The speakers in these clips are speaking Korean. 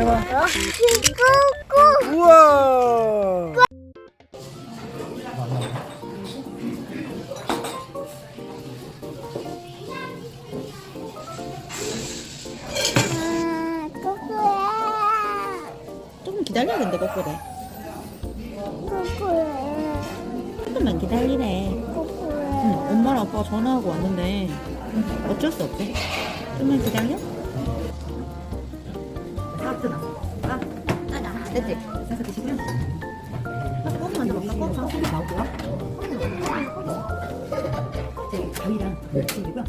해봐. 우와. 조금 기다려야 된대, 꼬꼬대. 조금만 기다리래. 응, 엄마랑 아빠가 전화하고 왔는데 어쩔 수 없대. 좀만 기다려. 됐지? 그래서 드시고요. 꼬꼬 먼저 먹자. 꼬꼬 소금 나오고요. 제 가위랑 드시고요.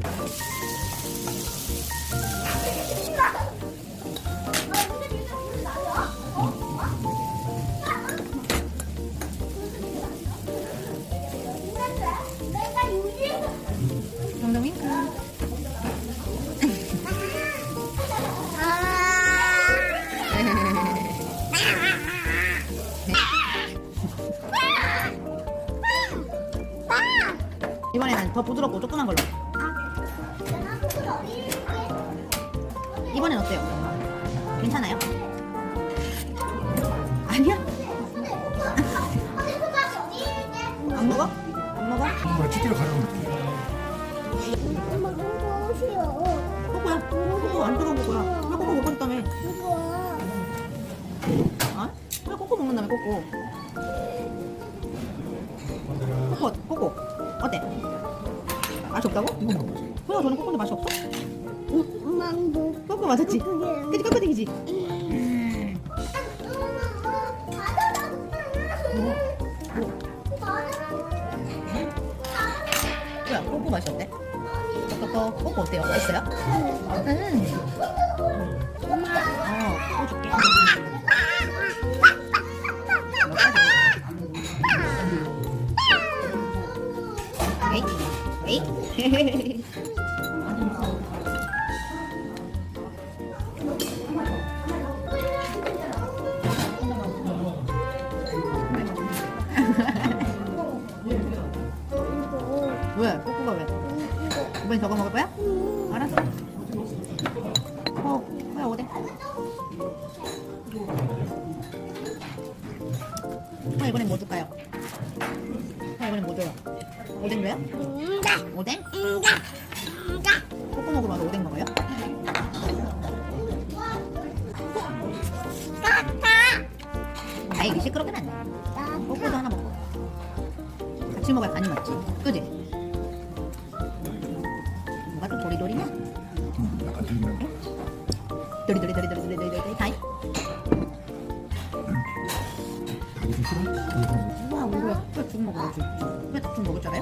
정동이? 이번에는 더 부드럽고 조그만 걸로. 이번엔 어때요? 괜찮아요? 아니야? 안 먹어? 안 먹어? 엄마 치킨을 가져오면 어떡해. 꼬꼬야. 꼬꼬 안 뜨거운 꼬꼬야. 왜 꼬꼬 먹고 싶다며? 어? 왜 꼬꼬 먹는다며 꼬꼬? 꼬꼬 어때? 맛이 없다고? 이거 먹어보자. 그래 저는 꼬꼬인데 맛이 없어? 꼬꼬 맞았지? 그치 꼬꼬땡이지? 뭐야 꼬꼬 맛이 어때? 꼬꼬 어때요? 맛있어요? 꼬꼬 줄게. 에이? 왜? 꼬꼬가 왜? 이번엔 저거 먹을 거야? 알았어. 뭐야 오뎅. 이번엔 뭐 줄까요? 이번엔 뭐 줘요? 오뎅 줘요? 오뎅? 꼬꼬 먹으러 와서 오뎅 먹어요? 아이 시끄럽게 안 돼. 꼬꼬도 하나 먹고 같이 먹어야 간이 맞지? 그지? 뭐가 좀 도리도리냐? 약간 들리는데? 도리도리 다이. 이게 좀 싫어? 이거 좀 먹어. 우와 우와 왜죽 먹어야지. 왜 죽 먹었잖아요?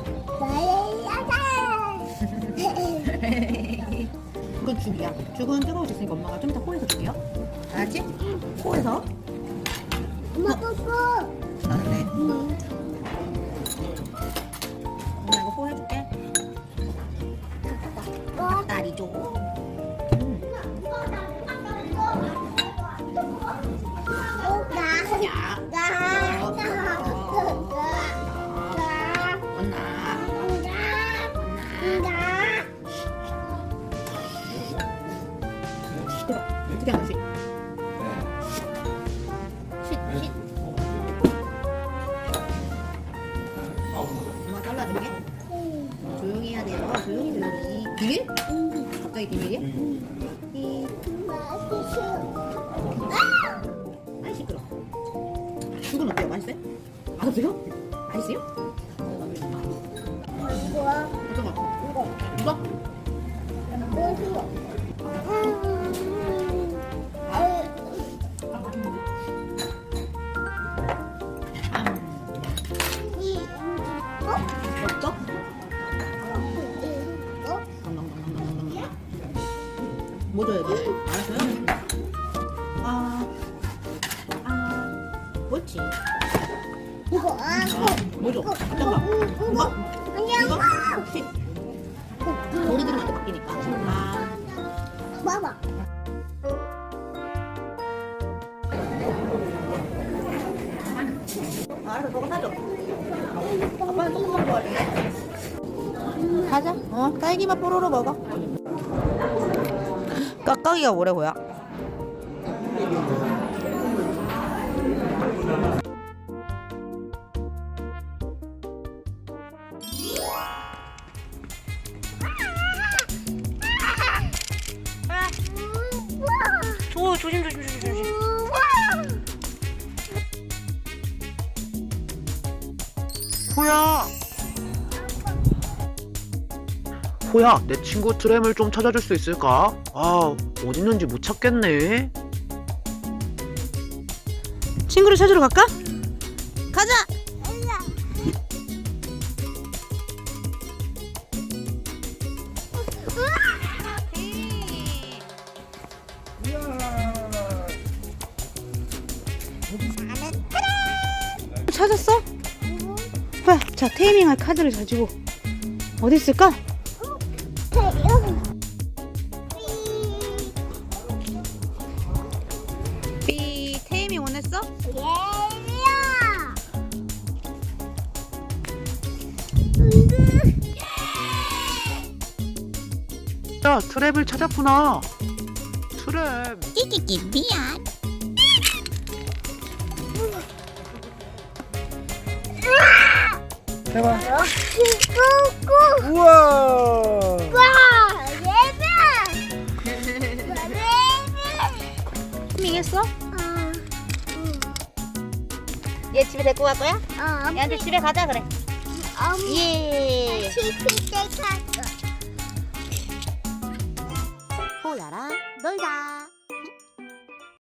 그건 죽이야. 죽은 뜨거울 수 있으니까 엄마가 좀 이따 코에서 줄게요. 알았지? 코에서. 나는데. 엄마 이거 코 해줄게. 다리 줘. 어떻게 하는 시? 쉿. 엄마 잘라줄게. 조용히 해야 돼요. 조용히. 비밀? 갑자기 비밀이야? 아이 시끄러. 죽은 어때요? 맛있어요? 맛없어요? 맛있어요? 어떤 거? 이거? 없어? 뭐 줘야 돼? 알았어요? 뭐지? 뭐 줘? 잠깐만. 이거? 혹시? 우리 들은 때 바뀌니까. 봐봐. 알았어, 저거 사줘. 아빠는 조금만 좋아해. 사자? 딸기맛 뽀로로 먹어. 깍깍이가 뭐래, 뭐야? 오, 조심. 호야, 내 친구 트램을 좀 찾아줄 수 있을까? 아, 어딨는지 못 찾겠네. 친구를 찾으러 갈까? 가자. 찾았어? 호야, 자, 테이밍할 카드를 가지고 어디 있을까? 삐, 테이밍 원했어? 야, 트램을 찾았구나. 트램. 끼끼끼 미안. 해봐. 꾸꾸. 우와. 와 예배. 테이밍했어? 어. 얘 집에 데리고 갈 거야? 어. 얘한테 집에 가자 그래. 예. 치피대 카드. 호야랑 놀자.